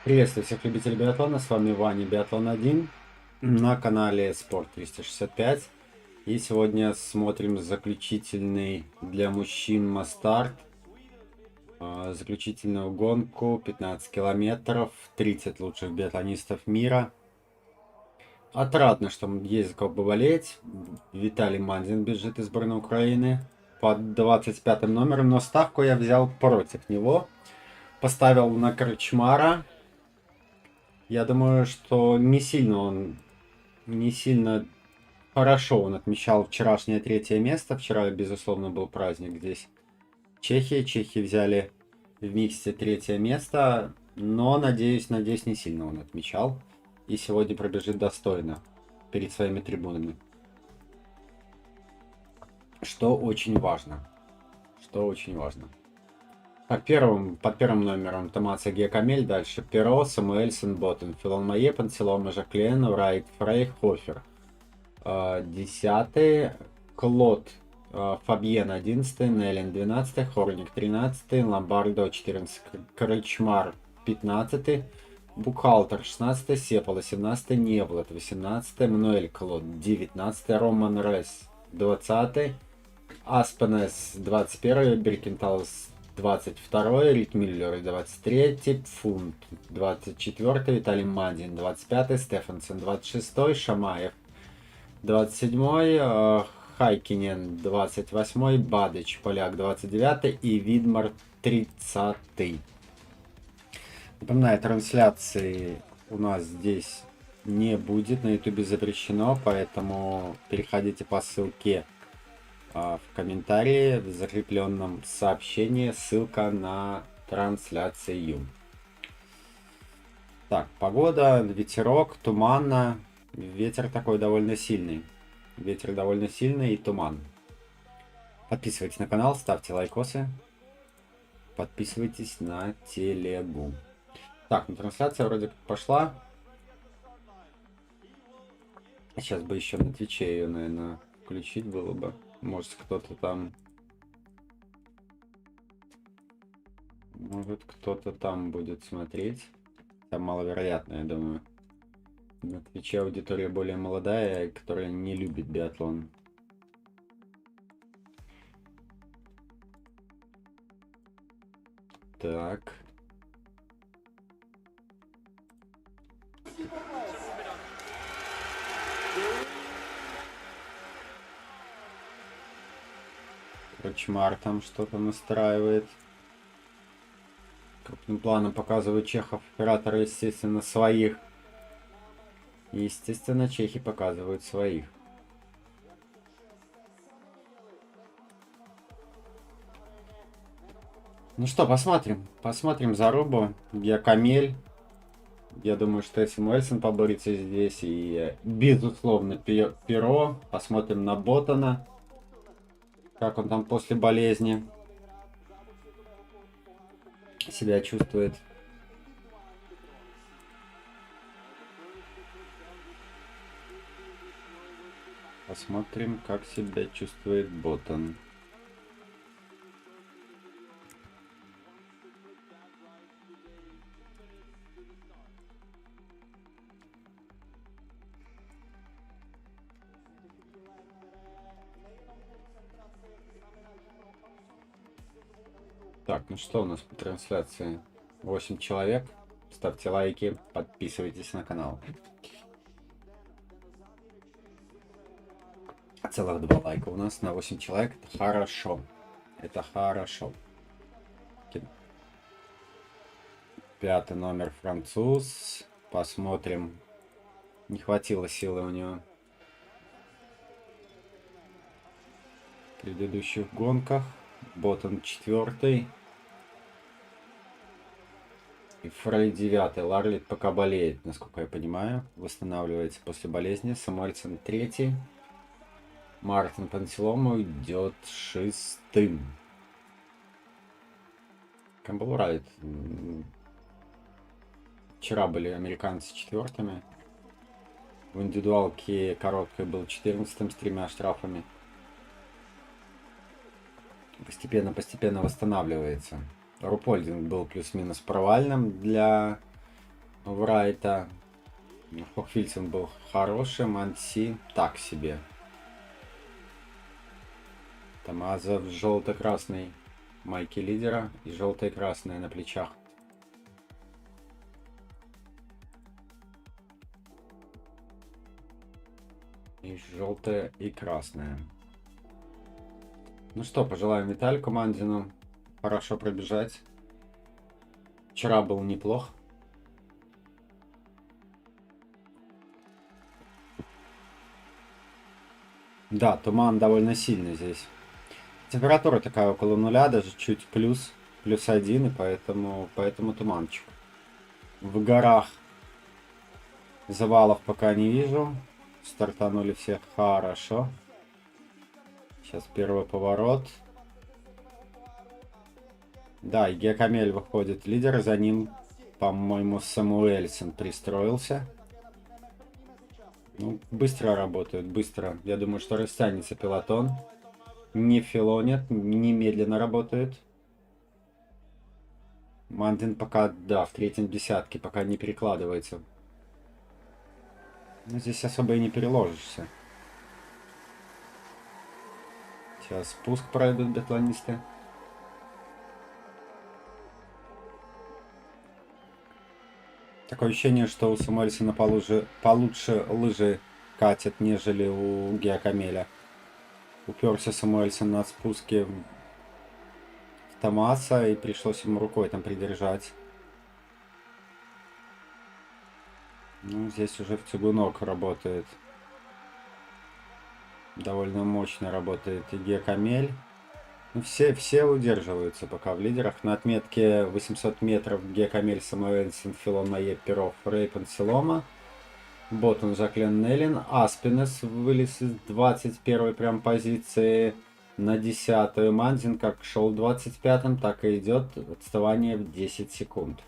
Приветствую всех любителей биатлона, с вами Ваня Биатлон 1 на канале Спорт 365. И сегодня смотрим заключительный для мужчин Мастарт, заключительную гонку 15 километров, 30 лучших биатлонистов мира. Отрадно, что есть за кого поболеть. Виталий Мандзин бежит из сборной Украины под 25 номером, но ставку я взял против него. Поставил на Крчмара. Я думаю, что не сильно хорошо он отмечал вчерашнее третье место. Вчера, безусловно, был праздник здесь. Чехи взяли в миксе третье место, но, надеюсь, не сильно он отмечал. И сегодня пробежит достойно перед своими трибунами. Что очень важно. Что очень важно. Так, под первым номером Томаса Гекамель, дальше Перо, Самуэльсон, Боттен, Филон Майе, Панцелома, Жаклен, Райт, Фрей, Хофер. 10-й, Клод, Фабьен 11-й, Неллин 12-й, Хорник 13-й, Ломбардо 14-й, Крычмар 15-й, Бухалтер 16-й, Сепала 17-й, Невлад 18-й, Мануэль Клод 19-й, Роман Рес 20-й, Аспенес 21-й, Беркенталс 22-й, Рик Миллер 23-й, Фунт 24-й, Виталий Мандин 25-й, Стефансон 26-й, Шамаев 27-й, Хайкинен 28-й, Бадыч, поляк 29-й и Видмар 30-й. Напоминаю, трансляции у нас здесь не будет, на ютубе запрещено, поэтому переходите по ссылке в комментарии, в закрепленном сообщении, ссылка на трансляцию. Так, погода, ветерок, туманно. Ветер такой довольно сильный. Ветер довольно сильный и туман. Подписывайтесь на канал, ставьте лайкосы. Подписывайтесь на телегу. Так, ну трансляция вроде как пошла. Сейчас бы еще на Твиче ее, наверное, включить было бы. Может кто-то там... Может кто-то там будет смотреть. Там маловероятно, я думаю. На Твиче аудитория более молодая, которая не любит биатлон. Так. Крчмар там что-то настраивает. Крупным планом показывают чехов. Операторы, естественно, своих. И, естественно, чехи показывают своих. Ну что, посмотрим. Посмотрим зарубу. Гекамель. Я думаю, что Самуэльсон поборется здесь. И, безусловно, Перо. Посмотрим на Боттена. Как он там после болезни себя чувствует. Посмотрим, как себя чувствует Боттен. Так, ну что у нас по трансляции? 8 человек. Ставьте лайки, подписывайтесь на канал. Целых 2 лайка у нас на 8 человек. Это хорошо. Это хорошо. 5-й номер француз. Посмотрим. Не хватило силы у него в предыдущих гонках. Боттен 4-й. И Фрей 9-й. Ларлит пока болеет, насколько я понимаю. Восстанавливается после болезни. Самуэльсон 3-й. Мартин Панцелома идет 6-м. Камбл Райт. Вчера были американцы 4-ми. В индивидуалке короткой был 14-м с 3 штрафами. Постепенно восстанавливается. Рупольдинг был плюс-минус провальным для У Райта Хохфильсон был хороший, Манси так себе. Тамаза в желто-красной майке лидера и желтая и красная на плечах. И желтая и красная. Ну что, пожелаем Виталику Мандзину хорошо пробежать. Вчера был неплох. Да, туман довольно сильный здесь. Температура такая около нуля, даже чуть плюс 1, и поэтому туманчик. В горах завалов пока не вижу. Стартанули все хорошо. Сейчас первый поворот. Да, и Геокамель выходит лидер, за ним, по-моему, Самуэльсон пристроился. Ну, быстро работают, быстро. Я думаю, что растянется пелотон. Не филонят, немедленно работают. Мандин пока, да, в третьем десятке, пока не перекладывается. Но здесь особо и не переложишься. Сейчас спуск пройдут биатлонисты. Такое ощущение, что у Самуэльсона получше лыжи катят, нежели у Геокамеля. Уперся Самуэльсон на спуске в Томаса, и пришлось ему рукой там придержать. Ну, здесь уже в тягунок работает. Довольно мощно работает и Геокамель. Ну, все удерживаются пока в лидерах. На отметке 800 метров Геокамель, Самуэльсон, Филон Майе, Перов, Рейпен, Селома. Боттон, Жаклен Неллин. Аспинес вылез из 21 прям позиции на 10-ю. Мандзин как шел 25-м, так и идет. Отставание в 10 секунд.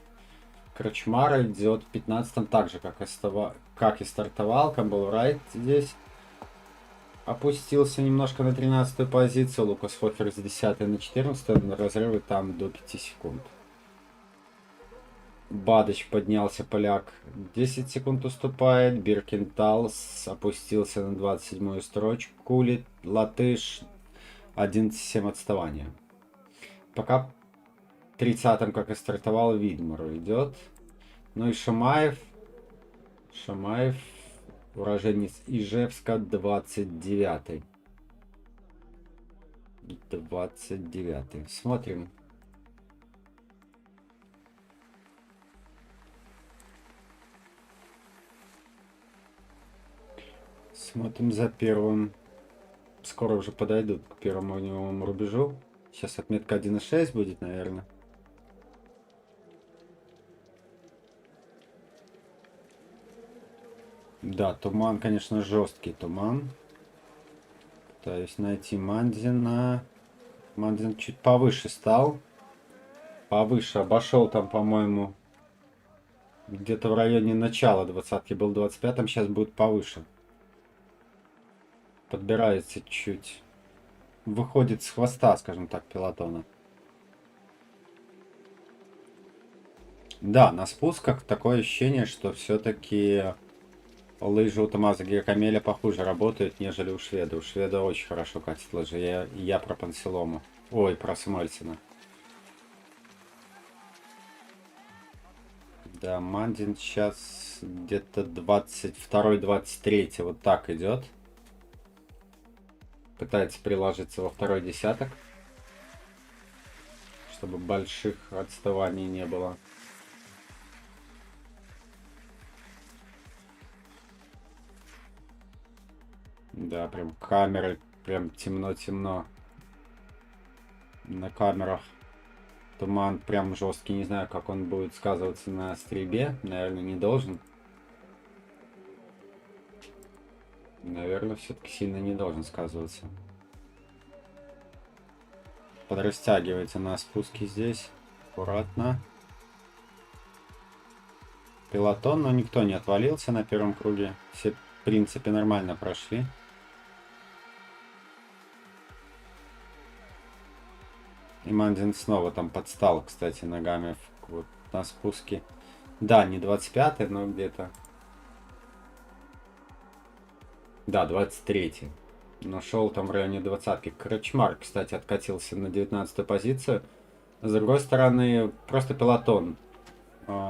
Крачмар идет 15-м, так же, как и стартовал. Камбл Райт здесь опустился немножко на 13-ю позицию. Лукас Хофер с 10 на 14, на разрывы там до 5 секунд. Бадыч поднялся, поляк 10 секунд уступает. Биркентал опустился на 27-ю строчку. Латыш 11,7 отставания. Пока 30-м, как и стартовал, Видмару идет. Ну и Шамаев, уроженец Ижевска, 29-й. 29-й. Смотрим. Смотрим за первым. Скоро уже подойдут к первому огневому рубежу. Сейчас отметка 1,6 будет, наверное. Да, туман, конечно, жесткий туман. Пытаюсь найти Мандзина. Мандзин чуть повыше стал. Повыше. Обошел там, по-моему, где-то в районе начала двадцатки был 25-м. Сейчас будет повыше. Подбирается чуть. Выходит с хвоста, скажем так, пелотона. Да, на спусках такое ощущение, что все-таки лыжи у Томазо Гиакамеля похуже работают, нежели у шведа. У шведа очень хорошо катит лыжи. Я про Панселому. Ой, про Самуэльсона. Да, Мандин сейчас где-то 22-23, вот так идет. Пытается приложиться во второй десяток, чтобы больших отставаний не было. Да, прям камеры, прям темно-темно. На камерах туман прям жесткий. Не знаю, как он будет сказываться на стрельбе. Наверное, не должен. Наверное, все-таки сильно не должен сказываться. Подрастягивается на спуске здесь. Аккуратно. Пелотон, но никто не отвалился на первом круге. Все, в принципе, нормально прошли. И Мандин снова там подстал, кстати, ногами вот на спуске. Да, не 25-й, но где-то. Да, 23-й. Но шел там в районе 20-ки. Крачмар, кстати, откатился на 19-ю позицию. С другой стороны, просто пелотон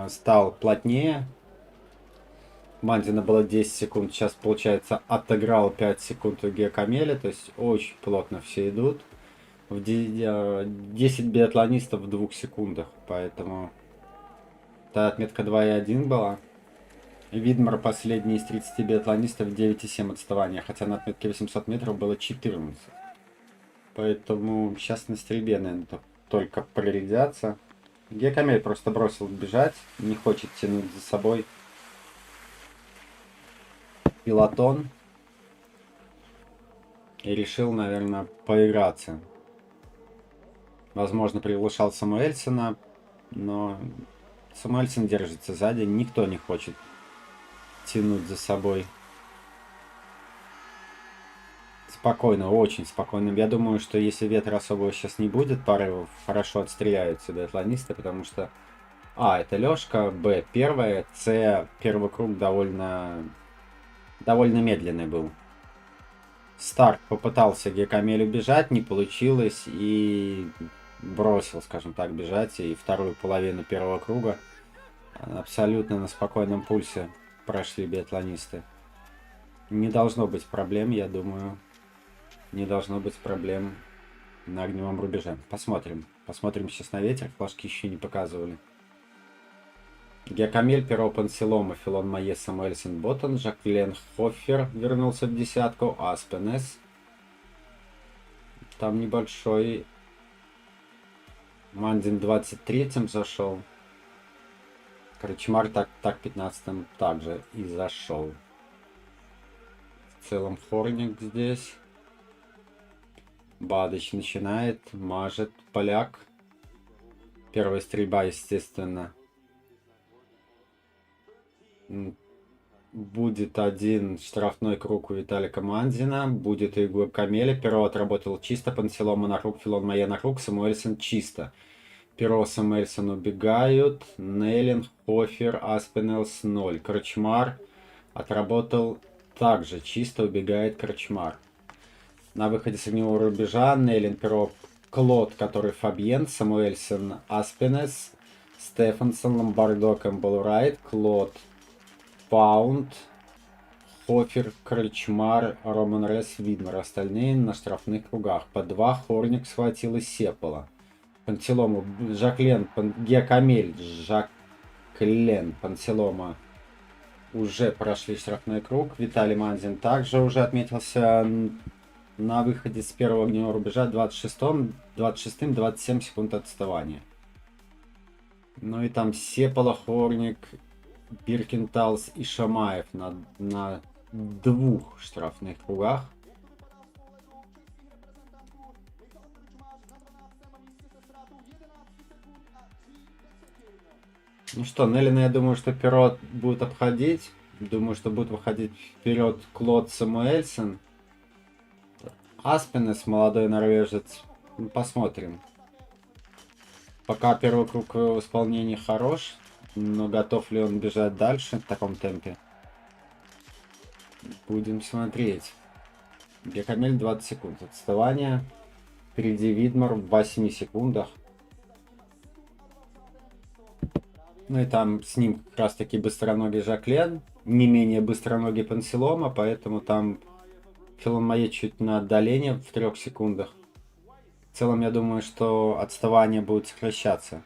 стал плотнее. Мандина было 10 секунд, сейчас, получается, отыграл 5 секунд у Геокамеля, то есть очень плотно все идут. 10 биатлонистов в 2 секундах, поэтому та отметка 2,1 была. Видмар последний из 30 биатлонистов 9,7 отставания, хотя на отметке 800 метров было 14. Поэтому сейчас на стрельбе, наверное, только прорядятся. Геокамель просто бросил бежать, не хочет тянуть за собой пилотон. И решил, наверное, поиграться. Возможно, приглашал Самуэльсона, но Самуэльсон держится сзади, никто не хочет тянуть за собой. Спокойно, очень спокойно. Я думаю, что если ветра особого сейчас не будет, порывов, хорошо отстреляются биатлонисты, потому что это Лёшка, Б, первое, С, первый круг довольно медленный был. Старк попытался Гекамель убежать, не получилось, и бросил, скажем так, бежать. И вторую половину первого круга абсолютно на спокойном пульсе прошли биатлонисты. Не должно быть проблем, я думаю. Не должно быть проблем на огневом рубеже. Посмотрим. Посмотрим сейчас на ветер. Флажки еще не показывали. Геокамель, Перо Пансилома, Филон Майе, Самуэльсен, Боттон, Жаклен Хоффер вернулся в десятку, Аспенес. Там небольшой. Мандин 23-м зашел. Крачмар так 15-м также и зашел. В целом Хорник здесь. Бадыч начинает, мажет поляк. Первая стрельба, естественно. Будет один штрафной круг у Виталика Манзина. Будет и у Камеля. Перо отработал чисто. Пансилома на круг, Филон Майя на круг. Самуэльсон чисто. Перо, Самуэльсон убегают. Нейлин, Хофер, Аспенелс 0. Крачмар отработал также чисто. Убегает Крачмар. На выходе с огневого рубежа Нейлин, Перо, Клод, который Фабьен, Самуэльсон, Аспенес, Стефансон, Ломбардо, Кэмпбелл Райт, Клод, Паунд, Хофер, Крачмар, Роман Рес, Видмар. Остальные на штрафных кругах. По 2 Хорник схватил и Сепола. Пантелому, Жаклен, Геокамель, Жаклен, Пантелома уже прошли штрафной круг. Виталий Манзин также уже отметился на выходе с первого огневого рубежа 26-м, 27 секунд отставания. Ну и там Сепола, Хорник, Биркенталс и Шамаев на 2 штрафных кругах. Ну что, Неллина, я думаю, что Перо будет обходить. Думаю, что будет выходить вперед Клод Самуэльсон. Аспенес, молодой норвежец. Посмотрим. Пока первый круг в исполнении хорош, но готов ли он бежать дальше в таком темпе? Будем смотреть. Гекамель 20 секунд отставания. Впереди Видмар в 8 секундах. Ну и там с ним как раз таки быстроногий Жаклен, не менее быстроногий Пансилома, поэтому там Филон Майе чуть на отдаление в 3 секундах. В целом, я думаю, что отставание будет сокращаться.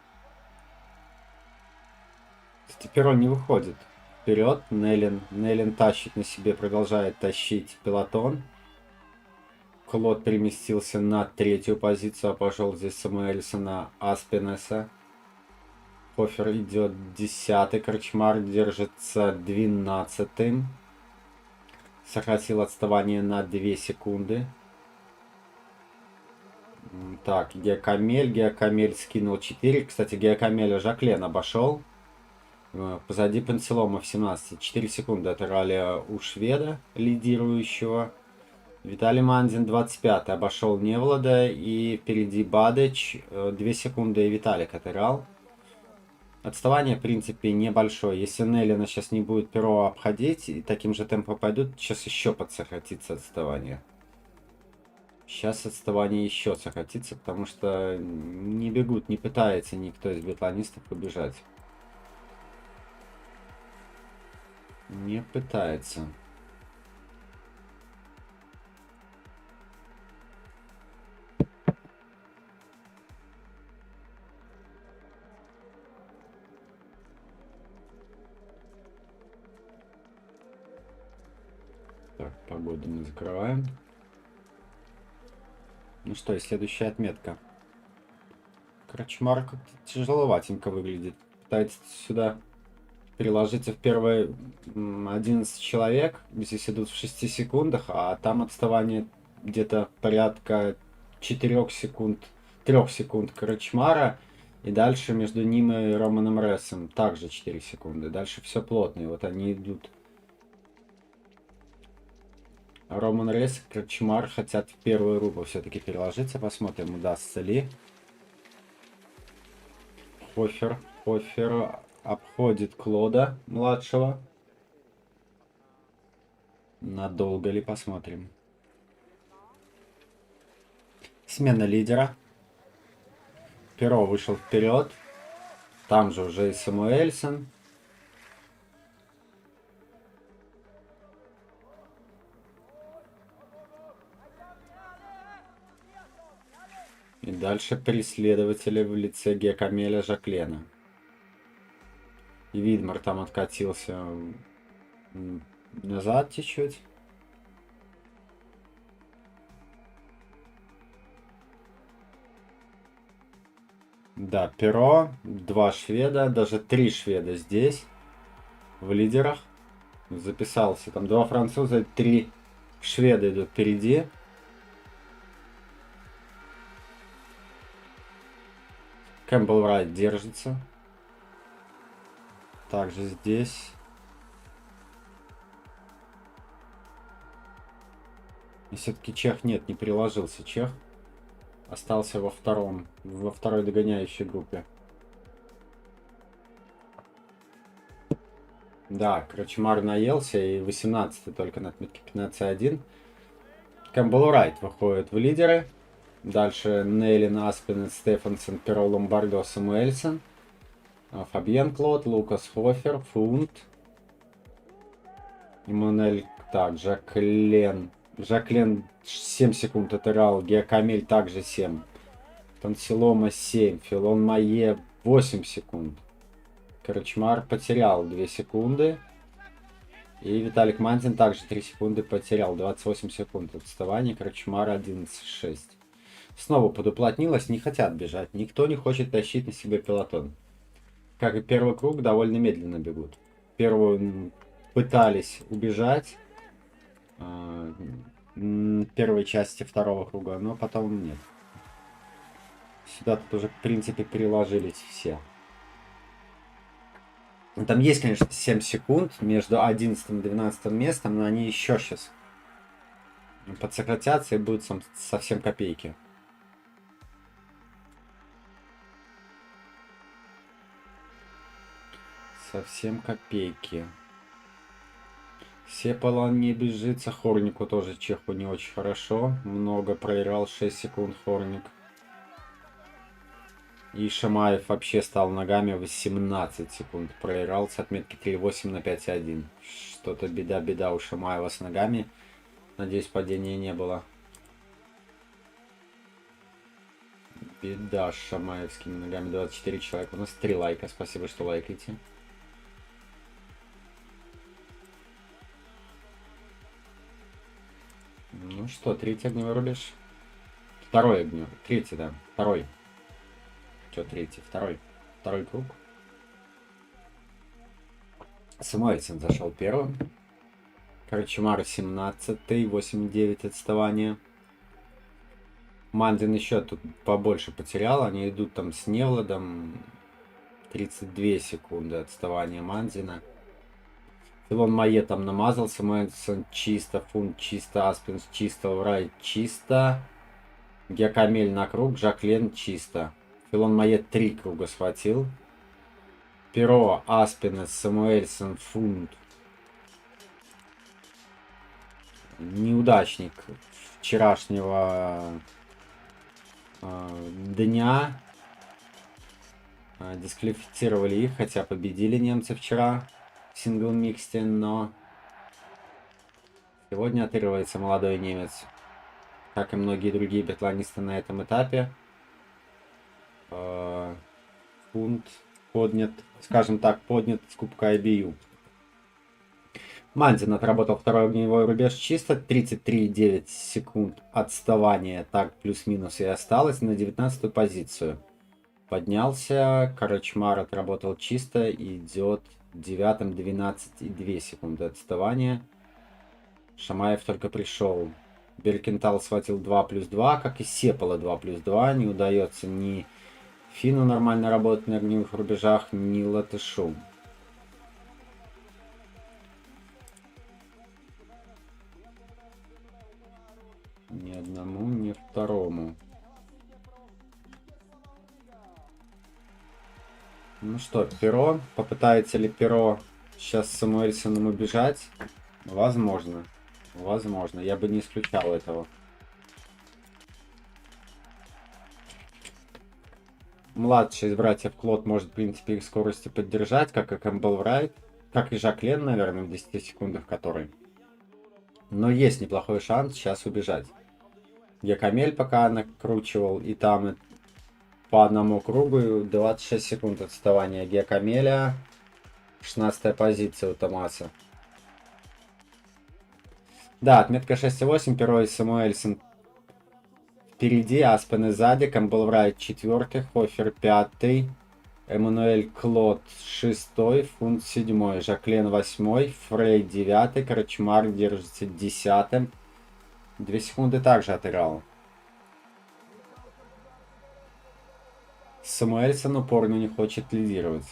Перо не выходит вперед. Нейлин тащит на себе, продолжает тащить пелотон. Клод переместился на 3-ю позицию, обошел здесь Самуэльсона, Аспенеса. Хофер идет 10-й, Крачмар держится 12-м. Сократил отставание на 2 секунды. Так, Геокамель скинул 4. Кстати, Геокамеля Жаклен обошел. Позади Пансилома в 17. 4 секунды отыграли у шведа, лидирующего. Виталий Манзин 25 обошел Невлада. И впереди Бадыч 2 секунды и Виталик отыграл. Отставание, в принципе, небольшое. Если Неллина сейчас не будет Перо обходить и таким же темпом пойдут, сейчас еще подсократится отставание. Сейчас отставание еще сократится, потому что не бегут, не пытается никто из биатлонистов убежать. Не пытается. Так, погоду мы закрываем. Ну что, и следующая отметка. Крачмар как-то тяжеловатенько выглядит. Пытается сюда приложиться в первые 11 человек. Здесь идут в 6 секундах, а там отставание где-то порядка 4 секунд, 3 секунд Крачмара. И дальше между ним и Романом Ресом также 4 секунды. Дальше все плотно. И вот они идут. Роман Рейс и Крачмар хотят в первую группу все-таки переложиться. Посмотрим, удастся ли. Хофер обходит Клода младшего. Надолго ли, посмотрим. Смена лидера. Перо вышел вперед. Там же уже и Самуэльсон. И дальше преследователи в лице Гекамеля Жаклена. И Видмар там откатился назад чуть-чуть. Да, Перо, 2 шведа, даже 3 шведа здесь, в лидерах. Записался, там 2 француза, 3 шведа идут впереди. Кэмпбелл Райт держится. Также здесь. И все-таки чех нет, не приложился чех. Остался во второй догоняющей группе. Да, Крачмар наелся и 18 только на отметке 15-1. Кэмпбелл Райт выходит в лидеры. Дальше Нейлин, Аспен, Стефансон, Перо, Ломбардо, Самуэльсон. Фабьен Клод, Лукас Хофер, Фунт. Эммануэль, так, Жаклен. Жаклен 7 секунд отыграл. Геокамель также 7. Тансилома 7. Филон Майе 8 секунд. Крачмар потерял 2 секунды. И Виталик Мантин также 3 секунды потерял. 28 секунд отставания. Крачмар 11-6. Снова подуплотнилось. Не хотят бежать. Никто не хочет тащить на себе пелотон. Как и первый круг, довольно медленно бегут. Первую пытались убежать. Первой части второго круга, но потом нет. Сюда тут уже, в принципе, переложились все. Там есть, конечно, 7 секунд между 11 и 12 местом, но они еще сейчас подсократятся и будут совсем копейки. Совсем копейки. Сепалан не бежится. Хорнику тоже чеху не очень хорошо. Много проиграл. 6 секунд Хорник. И Шамаев вообще стал ногами 18 секунд. Проиграл с отметки 3.8 на 5.1. Что-то беда у Шамаева с ногами. Надеюсь, падения не было. Беда с шамаевскими ногами. 24 человека. У нас 3 лайка. Спасибо, что лайкаете. Ну что, третий огневой рубеж. Второй огневой. Третий, да. Второй. Что третий? Второй круг. Самуэльсон зашел первым. Крачмар 17-й. 8-9 отставания. Мандин еще тут побольше потерял. Они идут там с Невладом. 32 секунды отставания Мандина. Филон Майе там намазался, Мэнсон чисто, Фунт чисто, Аспенс чисто, Урай чисто. Геокамель на круг, Жаклен чисто. Филон Майе 3 круга схватил. Перо, Аспинес, Самуэльсон, Фунт. Неудачник вчерашнего дня. Дисквалифицировали их, хотя победили немцы вчера в сингл-миксте, но сегодня отыгрывается молодой немец, как и многие другие биатлонисты на этом этапе. Фунт поднят, скажем так, поднят с кубка IBU. Манзин отработал второй огневой рубеж чисто, 33,9 секунд отставания, так плюс-минус и осталось, на 19-ю позицию. Поднялся, Корочмар отработал чисто, идет 9-м, 12,2 секунды отставания. Шамаев только пришел. Беркентал схватил 2+2, как и Сепола 2+2. Не удается ни Фину нормально работать на огневых рубежах, ни Латышу. Ни одному, ни второму. Ну что, Перо. Попытается ли Перо сейчас с Самуэльсоном убежать? Возможно. Возможно. Я бы не исключал этого. Младший из братьев Клод может, в принципе, их скорости поддержать, как и Кэмпбелл Райт. Как и Жаклен, наверное, в 10 секундах которой. Но есть неплохой шанс сейчас убежать. Якамель пока накручивал и там, и по одному кругу, 26 секунд отставания Гекамеля. 16 позиция у Томаса. Да, отметка 6,8. Перо и Самуэльсон впереди, Аспен сзади, Кэмпбелл Райт 4, Хофер 5, Эммануэль Клод 6, Фунт 7, Жаклен 8, Фрей 9, Корочмар держится 10. 2 секунды также отыграл. Самуэльсон упорно не хочет лидировать.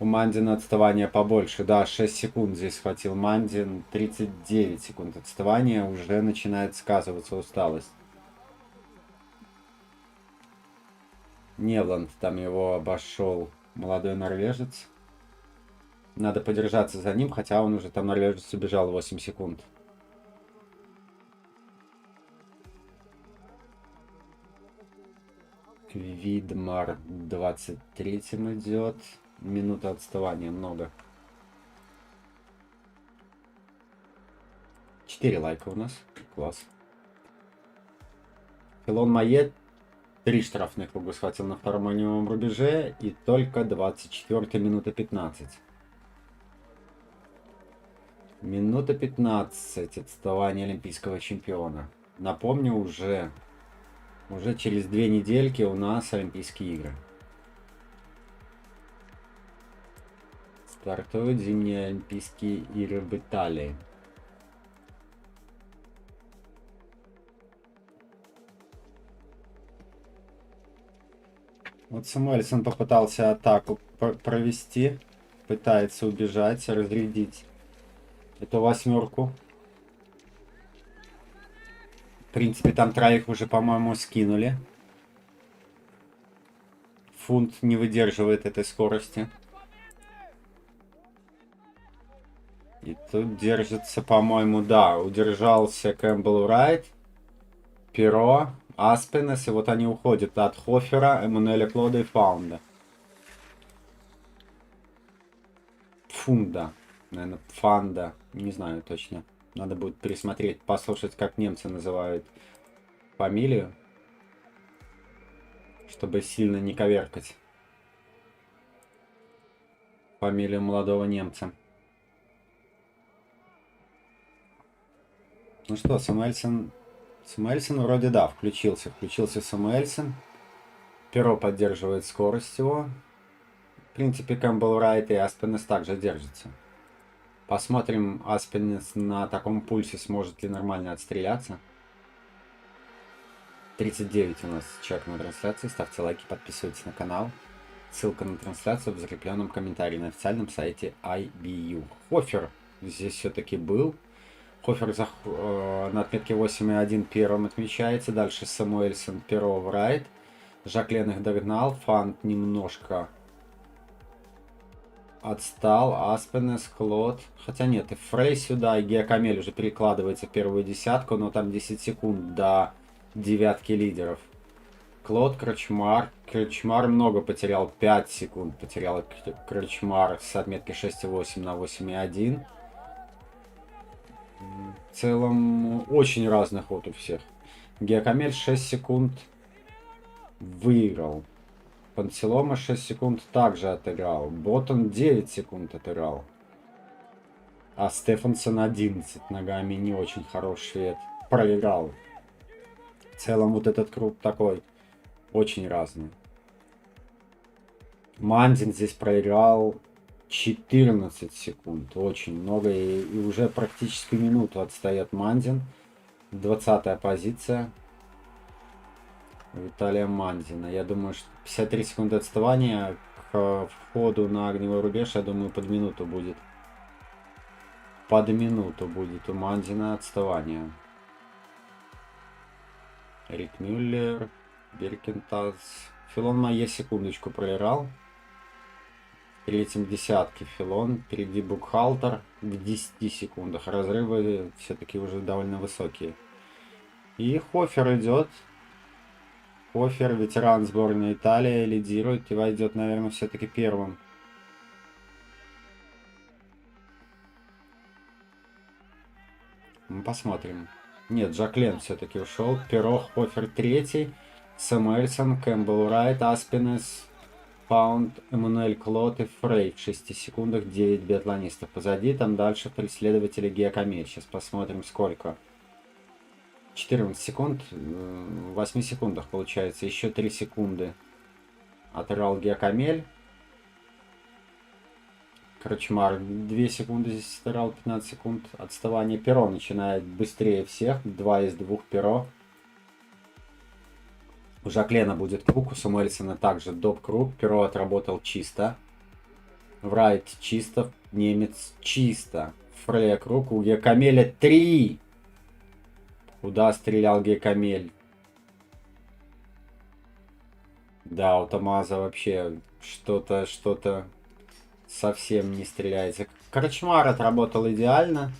У Мандина отставание побольше. Да, 6 секунд здесь схватил Мандин. 39 секунд отставания. Уже начинает сказываться усталость. Невланд там его обошел. Молодой норвежец. Надо подержаться за ним, хотя он уже там, норвежец, убежал 8 секунд. Видмар 23-м идет. Минута отставания много. 4 лайка у нас. Класс. Филон Майет 3 штрафных круга схватил на втором огневом рубеже. И только 24 минута 15. Минута 15 отставания олимпийского чемпиона. Напомню, уже через 2 недельки у нас Олимпийские игры. Стартуют зимние Олимпийские игры в Италии. Вот Самуэльсон попытался атаку провести. Пытается убежать, разрядить эту восьмерку. В принципе, там троих уже, по-моему, скинули. Фунт не выдерживает этой скорости. И тут держится, по-моему, да, удержался Кэмпбелл Райт, Перо, Аспенес, и вот они уходят от Хофера, Эммануэля Клода и Фаунда. Фунда, наверное, Фанда, не знаю точно. Надо будет пересмотреть, послушать, как немцы называют фамилию, чтобы сильно не коверкать фамилию молодого немца. Ну что, Самуэльсон вроде да, включился Самуэльсон. Перо поддерживает скорость его. В принципе, Кэмпбелл Райт и Аспенес также держатся. Посмотрим, Аспенес на таком пульсе сможет ли нормально отстреляться. 39 у нас человек на трансляции. Ставьте лайки, подписывайтесь на канал. Ссылка на трансляцию в закрепленном комментарии на официальном сайте IBU. Хофер здесь все-таки был. Хофер на отметке 8,1 первым отмечается. Дальше Самуэльсон, Перо, Райт. Жаклен их догнал. Фант немножко отстал. Аспенес, Клод. Хотя нет, и Фрей сюда, и Геокамель уже перекладывается в первую десятку, но там 10 секунд до девятки лидеров. Клод, Крчмар. Крчмар много потерял, 5 секунд потерял Крчмар с отметки 6,8 на 8,1. В целом очень разный ход у всех. Геокамель 6 секунд выиграл. Панцелома 6 секунд также отыграл. Боттон 9 секунд отыграл. А Стефансон 11 ногами, не очень хороший швед. Проиграл. В целом вот этот круг такой очень разный. Мандин здесь проиграл 14 секунд. Очень много. И уже практически минуту отстает Мандин. 20-я позиция. Виталия Мандина. Я думаю, что 53 секунды отставания к входу на огневой рубеж, я думаю, под минуту будет. Под минуту будет у Мандина отставание. Рик Мюллер, Биркентас. Филон Майе секундочку проиграл. В третьем десятке Филон. Впереди Букхалтер в 10 секундах. Разрывы все-таки уже довольно высокие. И Хофер идет. Хофер, ветеран сборной Италии, лидирует и войдет, наверное, все-таки первым. Мы посмотрим. Нет, Жаклен все-таки ушел. Перо, Хофер третий. Самуэльсон, Кэмпбелл Райт, Аспинес, Паунд, Эммануэль Клод и Фрей в 6 секундах 9 биатлонистов. Позади там дальше преследователи Геокамель. Сейчас посмотрим сколько. 14 секунд, в 8 секундах получается, еще 3 секунды отыграл Геокамель. Крчмар 2 секунды здесь отыграл, 15 секунд отставания. Перо начинает быстрее всех, 2 из 2 Перо. У Жаклена будет круг, у Самуэльсона также доп круг. Перо отработал чисто. Врайт чисто, немец чисто. Фрея круг, у Геокамеля 3. Куда стрелял Геокамель? Да, у Томаза вообще что-то совсем не стреляется. Крчмар отработал идеально.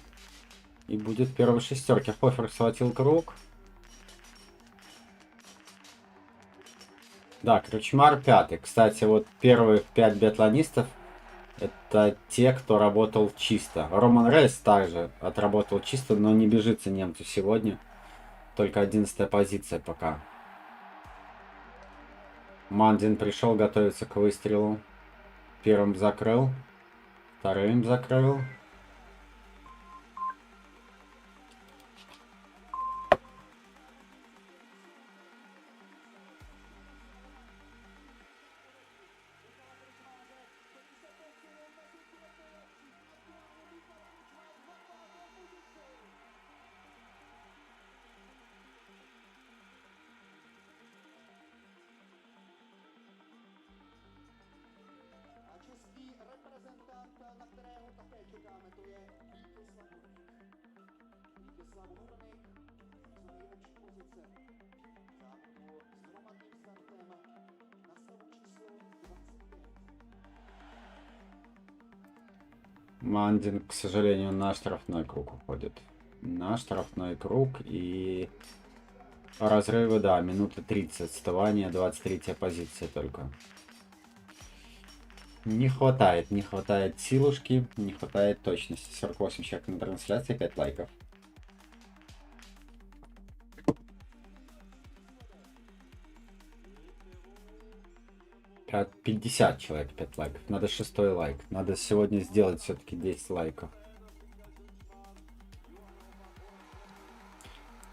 И будет первой шестерки. Хофер схватил круг. Да, Крчмар пятый. Кстати, вот первых 5 биатлонистов это те, кто работал чисто. Роман Рейс также отработал чисто, но не бежится немцу сегодня. Только 11-я позиция пока. Мандин пришел, готовится к выстрелу. Первым закрыл. Вторым закрыл. Мандин, к сожалению, на штрафной круг уходит. На штрафной круг и разрывы, да, минута 30 отставания, 23-я позиция только. Не хватает силушки, не хватает точности. 48 человек на трансляции, 5 лайков. От 50 человек 5 лайков. Надо 6-й лайк. Надо сегодня сделать все-таки 10 лайков.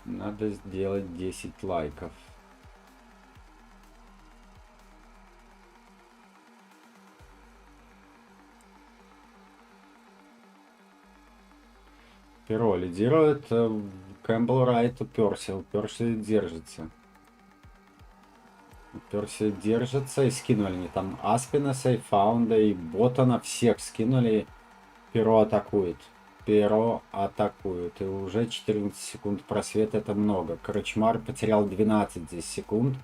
Надо сделать 10 лайков. Перо лидирует. Кэмпбелл Райт уперся. Уперся и держится. Уперся и держится. И скинули они там Аспинеса, и Фаунда, и Боттона. Всех скинули. Перо атакует. Перо атакует. И уже 14 секунд просвет, это много. Крчмар потерял 12 здесь секунд.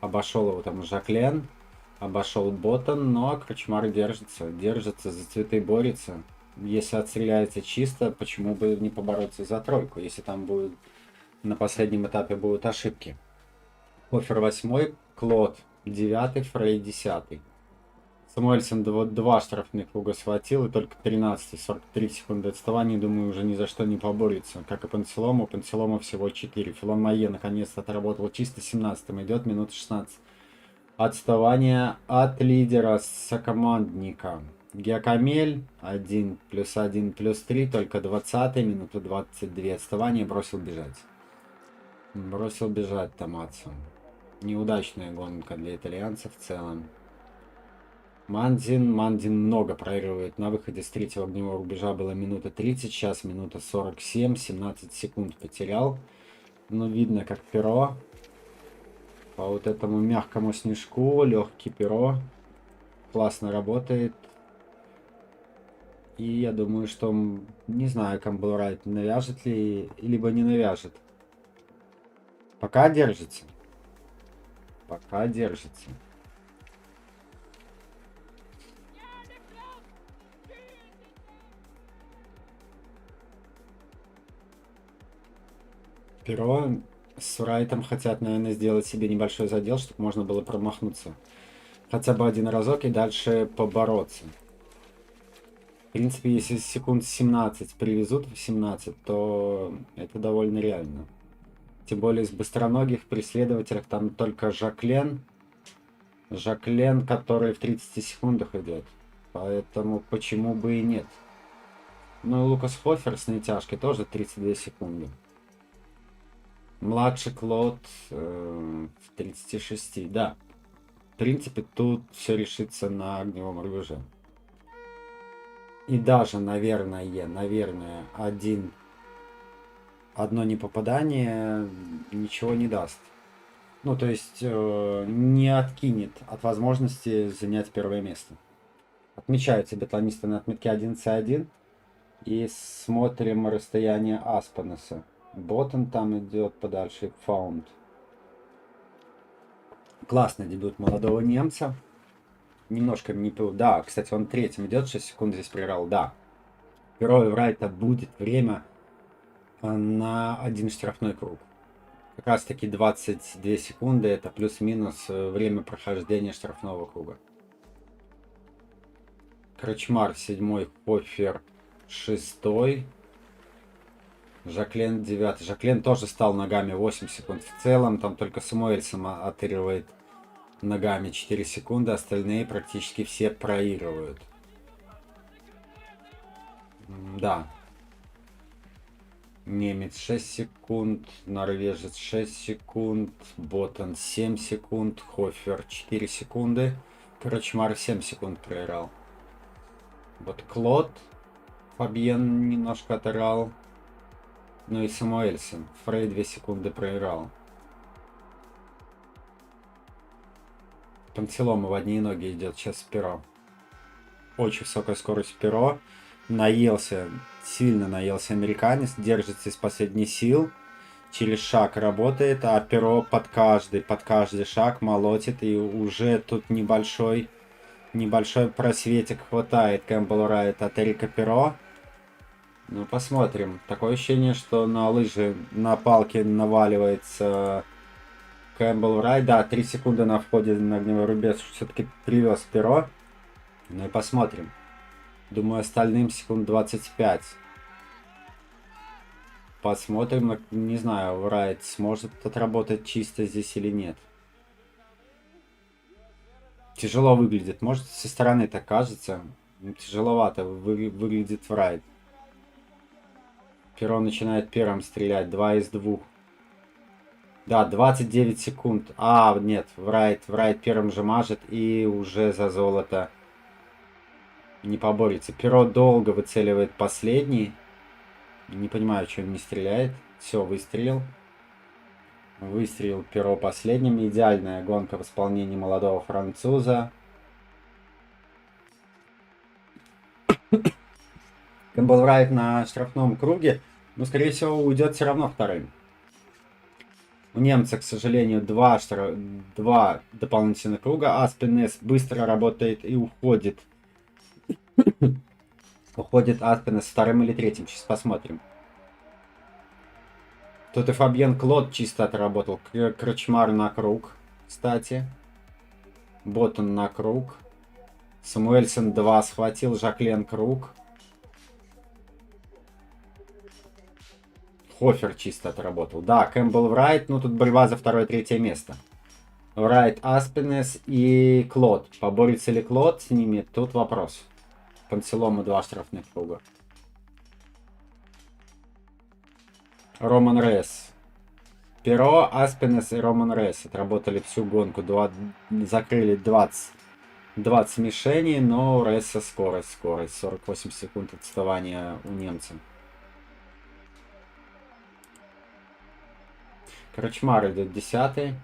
Обошел его там Жаклен, обошел Ботан, но Крчмар держится, за цветы борется. Если отстреляется чисто, почему бы не побороться за тройку, если там будет на последнем этапе будут ошибки. Хофер 8, Клод 9, Фрей 10. Самуэльсон 2 штрафных круга схватил, и только 13, 43 секунды отставания, думаю, уже ни за что не поборется. Как и Панцелому, Панцелому всего 4. Филон Майе наконец-то отработал чисто 17, идет минута 16. Отставание от лидера сокомандника. Геокамель 1 плюс 1 плюс 3, только 20, минута 22 отставания, бросил бежать. Бросил бежать Томацу. Неудачная гонка для итальянцев в целом. Мандзин много проигрывает. На выходе с третьего огневого рубежа было минута 30, сейчас минута 47, 17 секунд потерял. Но видно, как перо. По вот этому мягкому снежку, легкий перо. Классно работает. И я думаю, что, не знаю, Campbell Wright навяжет ли, либо не навяжет. Пока держится. Пока держится. Перо с Райтом хотят, наверное, сделать себе небольшой задел, чтобы можно было промахнуться. Хотя бы один разок и дальше побороться. В принципе, если секунд 17 привезут в 17, то это довольно реально. Тем более из быстроногих преследователей там только Жаклен. Жаклен, который в 30 секундах идет. Поэтому почему бы и нет. Ну и Лукас Хофер с натяжкой тоже 32 секунды. Младший Клод в 36, да. В принципе, тут все решится на огневом рубеже. И даже, наверное, одно непопадание ничего не даст. Ну, то есть, не откинет от возможности занять первое место. Отмечаются биатлонисты на отметке 11.1. И смотрим расстояние Аспанеса. Ботан там идет подальше, Фаунд. Классный дебют молодого немца. Немножко не пил. Да, кстати, он третьим идет, 6 секунд здесь проиграл. Да. Герою Райта будет время на один штрафной круг. Как раз таки 22 секунды, это плюс-минус время прохождения штрафного круга. Крчмар 7, Хофер 6, Жаклен 9. Жаклен тоже стал ногами 8 секунд. В целом там только Самуэльсон отыгрывает ногами 4 секунды, остальные практически все проигрывают. Да. Немец 6 секунд, норвежец 6 секунд, Ботан 7 секунд, Хофер 4 секунды, Крчмар 7 секунд проиграл. Вот Клод, Фабьен немножко отыграл. Ну и Самуэльсон, Фрей 2 секунды проиграл. Панцелома в одни ноги идет сейчас перо. Очень высокая скорость перо. Наелся, сильно наелся американец, держится из последних сил. Через шаг работает, а перо под каждый шаг молотит. И уже тут небольшой просветик хватает Campbell Wright от Эрика Перо. Ну, посмотрим. Такое ощущение, что на лыжи, на палке наваливается Campbell Wright. Да, 3 секунды на входе на огневой рубеж все-таки привез Перо. Ну и посмотрим. Думаю, остальным секунд 25. Посмотрим. Не знаю, Райт сможет отработать чисто здесь или нет. Тяжело выглядит. Может, со стороны так кажется. Тяжеловато выглядит Райт. Перо начинает первым стрелять. 2 из 2. Да, 29 секунд. А, нет, Врайт первым же мажет и уже за золото не поборется. Перо долго выцеливает последний. Не понимаю, что он не стреляет. Все, выстрелил. Выстрелил Перо последним. Идеальная гонка в исполнении молодого француза. Campbell Wright на штрафном круге. Но, скорее всего, уйдет все равно вторым. У немца, к сожалению, два дополнительных круга. Аспинес быстро работает и уходит. Уходит Аспинес вторым или третьим. Сейчас посмотрим. Тут и Фабьен Клод чисто отработал. Крачмар на круг, кстати. Боттон на круг. Самуэльсон 2 схватил. Жаклен круг. Хофер чисто отработал. Да, Кэмпбелл Врайт. Ну, тут борьба за второе-третье место. Врайт, Аспинес и Клод. Поборется ли Клод с ними? Тут вопрос. Панцелому 2 штрафных круга. Роман Рейс. Перо, Аспинес и Роман Рейс отработали всю гонку. Закрыли 20 мишеней, но у Рейса скорость. 48 секунд отставания у немца. Крачмар идет 10-й.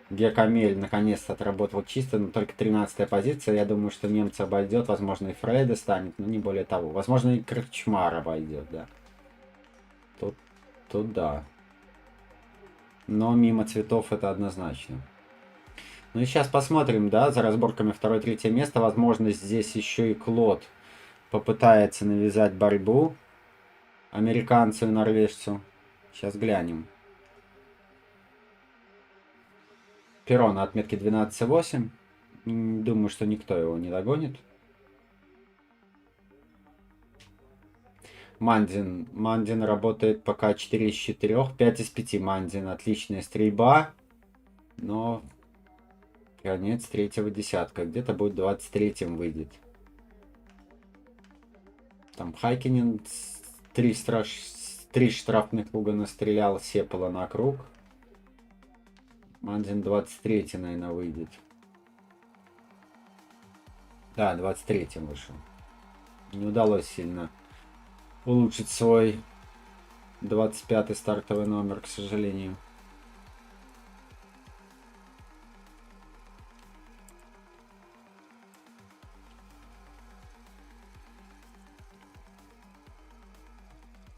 Гекамель наконец-то отработал чисто, но только 13-я позиция. Я думаю, что немца обойдет. Возможно, и Фрейда станет, но не более того. Возможно, и Крачмар обойдет, да. Тут да. Но мимо цветов это однозначно. Ну и сейчас посмотрим, да, за разборками 2-3 место. Возможно, здесь еще и Клод попытается навязать борьбу американцу и норвежцу. Сейчас глянем. Перо на отметке 12,8. Думаю, что никто его не догонит. Мандин работает пока 4 из 4. 5 из 5 Мандин. Отличная стрельба. Но конец третьего десятка. Где-то будет 23-м выйдет. Там Хайкинен 3 штрафных круга настрелял. Сепала на круг. Мандин 23-й, наверное, выйдет. Да, 23-м вышел. Не удалось сильно улучшить свой 25-й стартовый номер, к сожалению.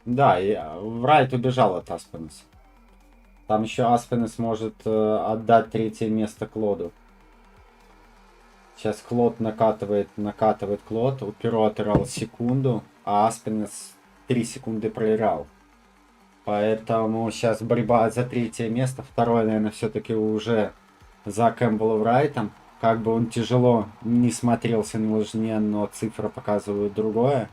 Да, и Врайт убежал от Аспенеса. Там еще Аспенес может отдать третье место Клоду. Сейчас Клод накатывает Клод. У Перо отыграл секунду, а Аспенес 3 секунды проиграл. Поэтому сейчас борьба за третье место. Второе, наверное, все-таки уже за Кэмпбелл Врайтом. Как бы он тяжело не смотрелся на лыжне, но цифры показывают другое.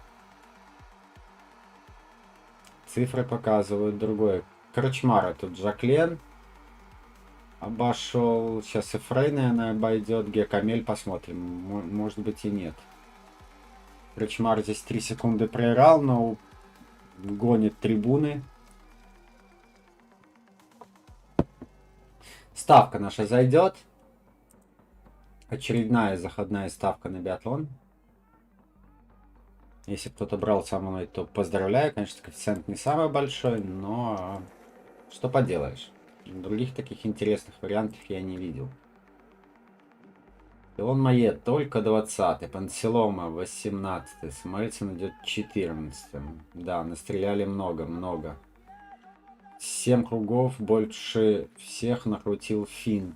Цифры показывают другое. Крачмара тут Жаклен обошел. Сейчас и Фрей, наверное, обойдет. Гекамель посмотрим. Может быть и нет. Крачмар здесь 3 секунды проиграл, но гонит трибуны. Ставка наша зайдет. Очередная заходная ставка на биатлон. Если кто-то брал со мной, то поздравляю. Конечно, коэффициент не самый большой, но что поделаешь. Других таких интересных вариантов я не видел. Пилон Майет только 20-й, Панселома 18-й, Самуэльсон идет 14-м. Да, настреляли много. 7 кругов, больше всех накрутил Финн.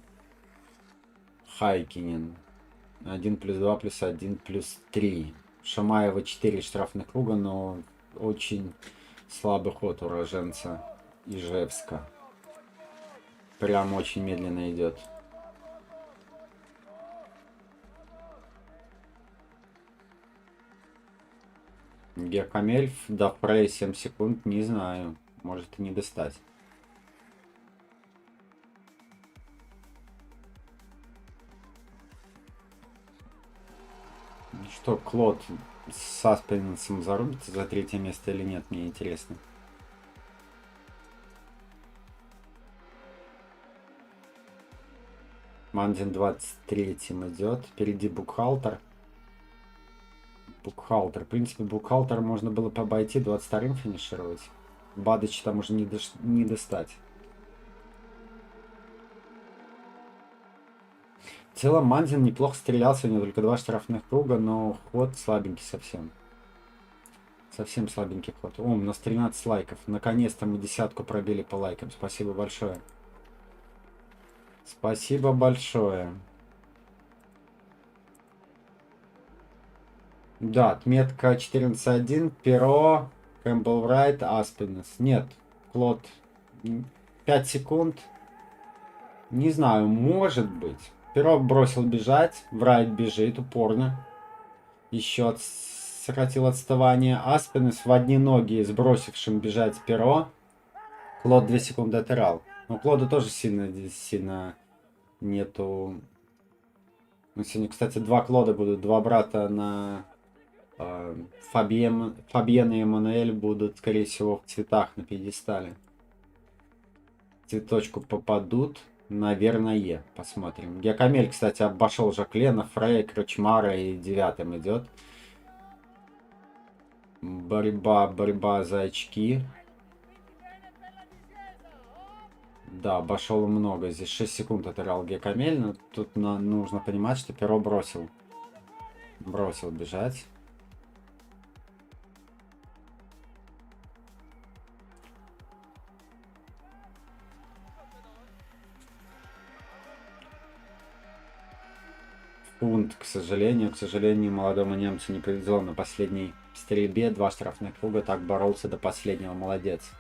Хайкинен. 1+2+1+3. Шамаева 4 штрафных круга, но очень слабый ход уроженца Ижевска. Прям очень медленно идет. Геркамель до Фрей 7 секунд, не знаю. Может и не достать. Что, Клод с Аспенсом зарубится за третье место или нет, мне интересно. Мандин 23-м идет. Впереди Букхалтер. В принципе, Букхалтер можно было бы обойти, 22-м финишировать. Бадыч там уже не достать. В целом Мандин неплохо стрелял, сегодня только 2 штрафных круга, но ход слабенький совсем. Совсем слабенький ход. О, у нас 13 лайков. Наконец-то мы 10-ку пробили по лайкам. Спасибо большое. Спасибо большое. Да, отметка 14.1, Перо, Кэмпбелл Райт, Аспинес. Нет, Клод 5 секунд. Не знаю, может быть. Перо бросил бежать, Врайт бежит упорно. Еще сократил отставание. Аспинес в одни ноги сбросившим бежать Перо. Клод 2 секунды отырал. Но Клода тоже сильно нету. Ну, сегодня, кстати, два Клода будут. Два брата на Фабьен и Эммануэль будут, скорее всего, в цветах на пьедестале. Цветочку попадут. Наверное, посмотрим. Геокамель, кстати, обошел Жаклена, Фрея, Крочмара и девятым идет. Борьба за очки. Да, обошел много. Здесь 6 секунд отыграл Геокамель, но тут нужно понимать, что Перо бросил. Бросил бежать. Фунт, к сожалению, молодому немцу не повезло на последней стрельбе. 2 штрафных круга, так боролся до последнего, молодец.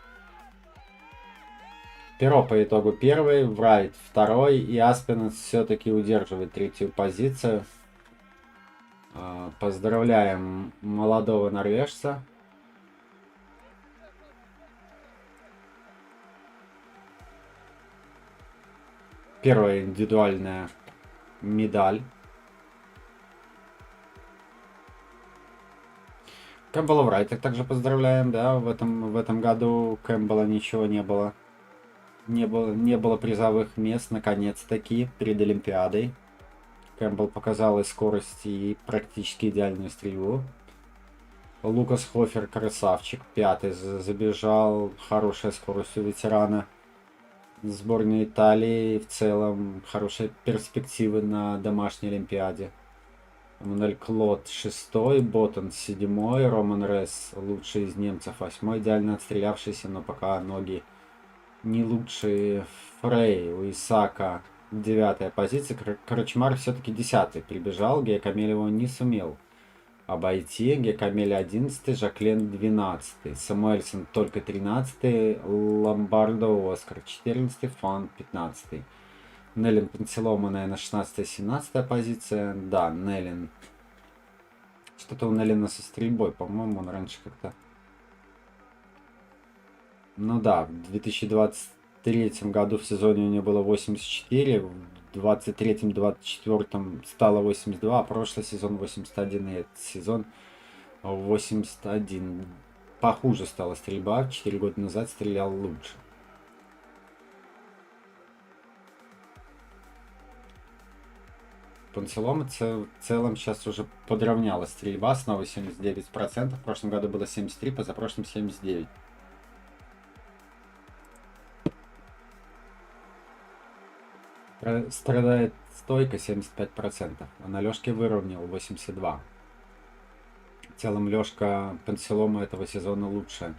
Перо по итогу первый, Врайт второй, и Аспинес все-таки удерживает третью позицию. Поздравляем молодого норвежца. Первая индивидуальная медаль. Кэмпбелла Врайта также поздравляем, да, в этом году Кэмпбелла ничего не было. Не было призовых мест, наконец-таки, перед Олимпиадой. Кэмпбелл показал и скорость, и практически идеальную стрельбу. Лукас Хофер красавчик, пятый забежал, хорошая скорость у ветерана. Сборная Италии в целом хорошие перспективы на домашней Олимпиаде. Эммануэль Клод шестой, Боттон седьмой, Роман Рес лучший из немцев восьмой, идеально отстрелявшийся, но пока ноги не лучшие. Фрей у Исака девятая позиция, Крочмар все-таки 10-й прибежал, Геокамель его не сумел обойти, Геокамель 11-й, Жаклен 12-й, Самуэльсон только 13-й, Ломбардо Оскар 14-й, Фан 15-й. Неллин Панцелома, наверное, 16-17 позиция. Да, Неллин. Что-то у Неллина со стрельбой, по-моему, он раньше как-то... Ну да, в 2023 году в сезоне у него было 84, в 23-24 стало 82, а прошлый сезон 81, и этот сезон 81. Похуже стала стрельба, 4 года назад стрелял лучше. Панцелома в целом сейчас уже подровняла стрельба, снова 79%, в прошлом году было 73%, позапрошлом 79%. Страдает стойка 75%, а на Лёшке выровнял 82%. В целом Лёшка Панцелома этого сезона лучше.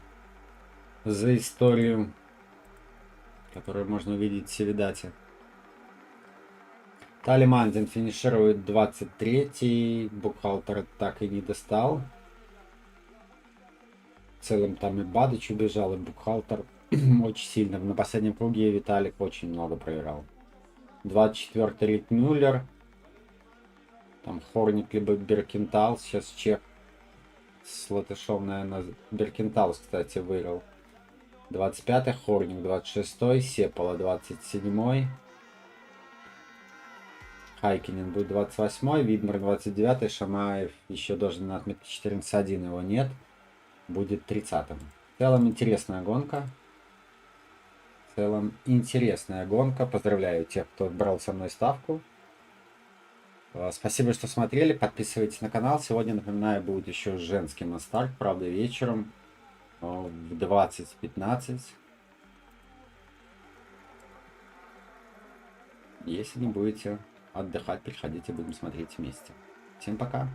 За историю, которую можно увидеть в Севидате. Тали Мандин финиширует 23-й, Бухгалтер так и не достал. В целом там и Бадыч убежал, и Бухгалтер очень сильно. На последнем круге Виталик очень много проиграл. 24-й Рик Мюллер. Там Хорник либо Беркентал. Сейчас чек с Латышом, наверное, Беркентал, кстати, выиграл. 25-й Хорник, 26-й, Сепола 27-й. Хайкинен будет 28-й, Видмар 29-й, Шамаев еще должен на отметке 14-1, его нет. Будет 30-м. В целом интересная гонка. Поздравляю тех, кто брал со мной ставку. Спасибо, что смотрели. Подписывайтесь на канал. Сегодня, напоминаю, будет еще женский мастарт. Правда, вечером в 20:15. Если не будете отдыхать, приходите, будем смотреть вместе. Всем пока.